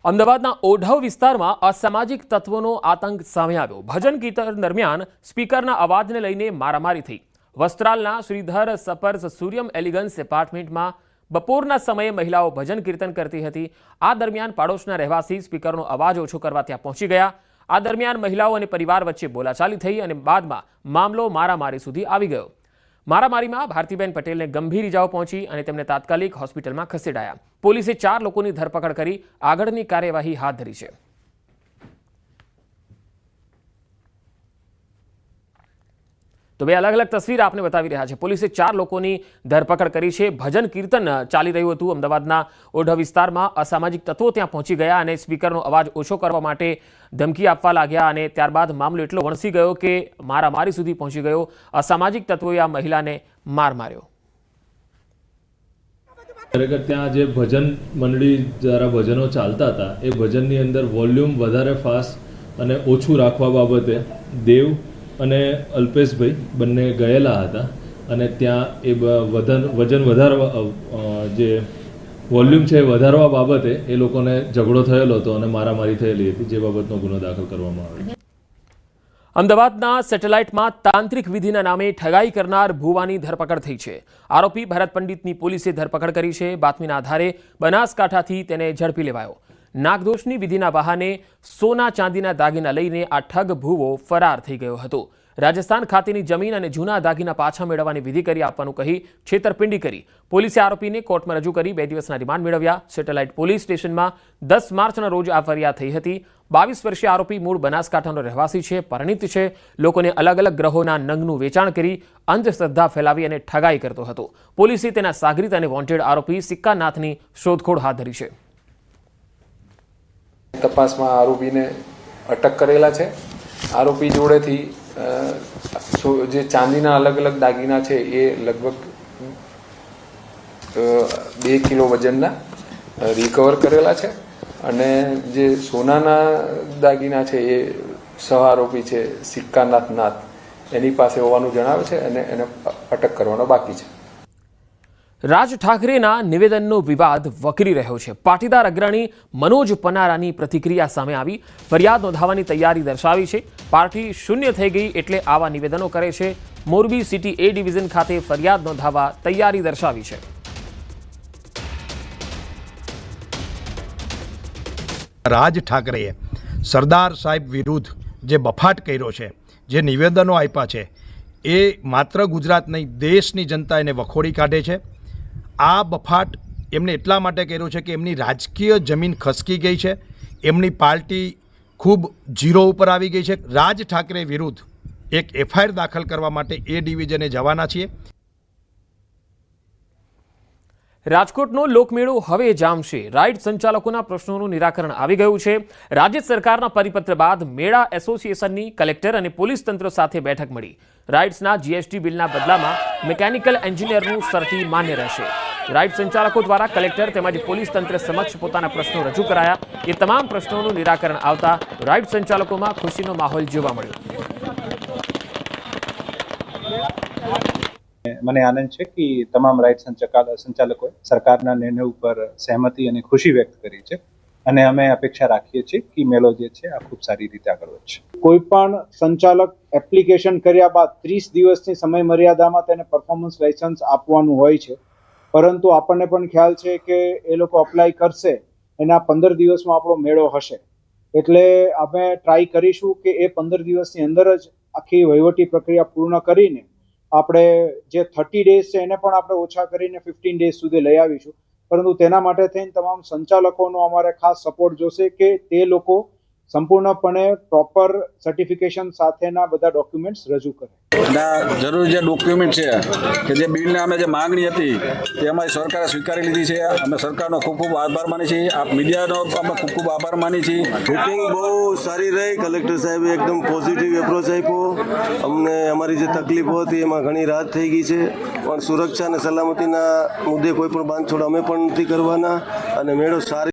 અમદાવાદના ઓઢવ વિસ્તારમાં અસામાજિક તત્વોનો આતંક સામે આવ્યો। ભજન કીર્તન દરમિયાન સ્પીકરના અવાજને લઈને મારામારી થઈ। વસ્ત્રાલના શ્રીધર સપર્સ સૂર્યમ એલિગન્સ એપાર્ટમેન્ટમાં બપોરના સમયે મહિલાઓ ભજન કીર્તન કરતી હતી। આ દરમિયાન પાડોશના રહેવાસી સ્પીકરનો અવાજ ઓછો કરવા ત્યાં પહોંચી ગયા। આ દરમિયાન મહિલાઓ અને પરિવાર વચ્ચે બોલાચાલી થઈ અને બાદમાં મામલો મારામારી સુધી આવી ગયો। મારામારીમાં ભારતીબેન પટેલને ગંભીર ઇજાઓ પહોંચી અને તેમને તાત્કાલિક હોસ્પિટલમાં ખસેડાયા। પોલીસે 4 લોકોની ધરપકડ કરી આગળની કાર્યવાહી હાથ ધરી છે। તો બે અલગ અલગ તસવીર આપને બતાવી રહ્યા છે। પોલીસે 4 લોકોની ધરપકડ કરી છે। ભજન કીર્તન ચાલી રહ્યું હતું અમદાવાદના ઓઢવ વિસ્તારમાં। અસામાજિક તત્વો ત્યાં પહોંચી ગયા અને સ્પીકરનો અવાજ ઓછો કરવા માટે ધમકી આપવા લાગ્યા અને ત્યારબાદ મામલો એટલો વણસી ગયો કે મારામારી સુધી પહોંચી ગયો। અસામાજિક તત્વોએ આ મહિલાને માર માર્યો। ખરેખર ત્યાં જે ભજન મંડળી દ્વારા ભજનો ચાલતા હતા એ ભજનની અંદર વોલ્યુમ વધારે ફાસ્ટ અને ઓછું રાખવા બાબતે દેવ અને અલ્પેશભાઈ બંને ગયેલા હતા અને ત્યાં એ વજન વધારવા જે વોલ્યુમ છે એ વધારવા બાબતે એ લોકોને ઝઘડો થયેલો હતો અને મારામારી થયેલી હતી, જે બાબતનો ગુનો દાખલ કરવામાં આવ્યો। અમદાવાદના સેટેલાઇટમાં તાંત્રિક વિધિના નામે ઠગાઈ કરનાર ભુવાની ધરપકડ થઈ છે। આરોપી ભરત પંડિતની પોલીસે ધરપકડ કરી છે। બાતમીના આધારે બનાસકાંઠાથી તેને ઝડપી લેવાયો। નાગદોષની વિધિના બહાને સોના ચાંદીના દાગીના લઈને આ ઠગ ભુવો ફરાર થઈ ગયો હતો। રાજસ્થાન ખાતેની જમીન અને જૂના દાગીના પાછા મેળવવાની વિધિ કરી આપવાનું કહી છેતરપિંડી કરી પોલીસે આરોપીને કોર્ટમાં રજૂ કરી 2 દિવસના રિમાન્ડ મેળવ્યા। સેટેલાઇટ પોલીસ સ્ટેશનમાં 10 માર્ચના રોજ આ ફરિયાદ થઈ હતી। 22 વર્ષીય આરોપી મૂળ બનાસકાંઠાનો રહેવાસી છે, પરિણીત છે। લોકોને અલગ અલગ ગ્રહોના નંગનું વેચાણ કરી અંધશ્રદ્ધા ફેલાવી અને ઠગાઈ કરતો હતો। પોલીસે તેના સાગરીત અને વોન્ટેડ આરોપી સિક્કાનાથની શોધખોળ હાથ ધરી છે। તપાસમાં આરોપીને અટક કરેલા છે। આરોપી જોડેથી જે ચાંદીના અલગ અલગ દાગીના છે એ લગભગ 2 કિલો વજનના રિકવર કરેલા છે અને જે સોનાના દાગીના છે એ સહ આરોપી છે સિક્કાનાથ નાથ એની પાસે હોવાનું જણાવે છે અને એને અટક કરવાનો બાકી છે। રાજ ઠાકરેના નિવેદનનો વિવાદ વકરી રહ્યો છે। પાટીદાર અગ્રણી મનોજ પનારાની પ્રતિક્રિયા સામે આવી। ફરિયાદ નોંધાવવાની તૈયારી દર્શાવી છે। પાર્ટી શૂન્ય થઈ ગઈ એટલે આવા નિવેદનો કરે છે। મોરબી સિટી A ડિવિઝન ખાતે ફરિયાદ નોંધાવવા તૈયારી દર્શાવી છે। રાજ ઠાકરેએ સરદાર સાહેબ વિરુદ્ધ જે બફાટ કર્યો છે, જે નિવેદનો આપ્યા છે, એ માત્ર ગુજરાત નહીં દેશની જનતા એને વખોડી કાઢે છે। આ બફાટ એમને એટલા માટે કર્યો છે કે એમની રાજકીય જમીન ખસકી ગઈ છે, એમની પાર્ટી ખૂબ ઝીરો ઉપર આવી ગઈ છે। રાજ ઠાકરે વિરુદ્ધ એક FIR દાખલ કરવા માટે A ડિવિઝને જવાના છીએ। રાજકોટનો લોકમેળો હવે જામશે। રાઇડ સંચાલકોના પ્રશ્નોનું નિરાકરણ આવી ગયું છે। રાજ્ય સરકારના પરિપત્ર બાદ મેળા એસોસિએશનની કલેક્ટર અને પોલીસ તંત્ર સાથે બેઠક મળી। રાઇડ્સના GST બિલના બદલામાં મિકેનિકલ એન્જિનિયરનું સર્ટી માન્ય રહેશે। રાઇડ સંચાલકો દ્વારા કલેક્ટર તેમજ પોલીસ તંત્ર સમક્ષ પોતાના પ્રશ્નો રજૂ કરાયા। એ તમામ પ્રશ્નોનું નિરાકરણ આવતા રાઇડ સંચાલકોમાં ખુશીનો માહોલ જોવા મળ્યો। મને આનંદ છે કે તમામ રાઇડ સંચાલકોએ સરકારના નિર્ણય ઉપર સહેમતિ અને ખુશી વ્યક્ત કરી છે અને અમે અપેક્ષા રાખીએ છીએ કે મેળો જે છે આ ખૂબ સારી રીતે આગળ વધશે। કોઈ પણ સંચાલક એપ્લિકેશન કર્યા બાદ 30 દિવસની સમય મર્યાદામાં તેને પરફોર્મન્સ લાયસન્સ આપવાનું હોય છે, પરંતુ આપણને પણ ખ્યાલ છે કે એ લોકો અપ્લાય કરશે એના 15 દિવસમાં આપણો મેળો હશે, એટલે અમે ટ્રાય કરીશું કે એ 15 દિવસની અંદર જ આખી વહીવટી પ્રક્રિયા પૂર્ણ કરીને આપણે જે 30 ડેઝ છે એને પણ આપણે ઓછા કરીને 15 ડેઝ સુધી લઈ આવીશું। પરંતુ તેના માટે થઈને તમામ સંચાલકોનો અમારે ખાસ સપોર્ટ જોશે કે તે લોકો સંપૂર્ણપણે પ્રોપર સર્ટિફિકેશન સાથેના બધા ડોક્યુમેન્ટ્સ રજૂ કરે। જરૂરી જે ડોક્યુમેન્ટ છે કે જે બિલને અમે જે માંગણી હતી તે અમારી સરકારે સ્વીકારી લીધી છે। અમે સરકારનો ખૂબ ખૂબ આભાર માની છીએ। આપ મીડિયાનો અમે ખૂબ ખૂબ આભાર માની છીએ। મીટિંગ બહુ સારી રહી। કલેક્ટર સાહેબે એકદમ પોઝિટિવ એપ્રોચ આપ્યો। અમને અમારી જે તકલીફો હતી એમાં ઘણી રાહત થઈ ગઈ છે, પણ સુરક્ષા અને સલામતીના મુદ્દે કોઈ પણ બાંધછોડ અમે પણ નથી કરવાના અને મેળો સારી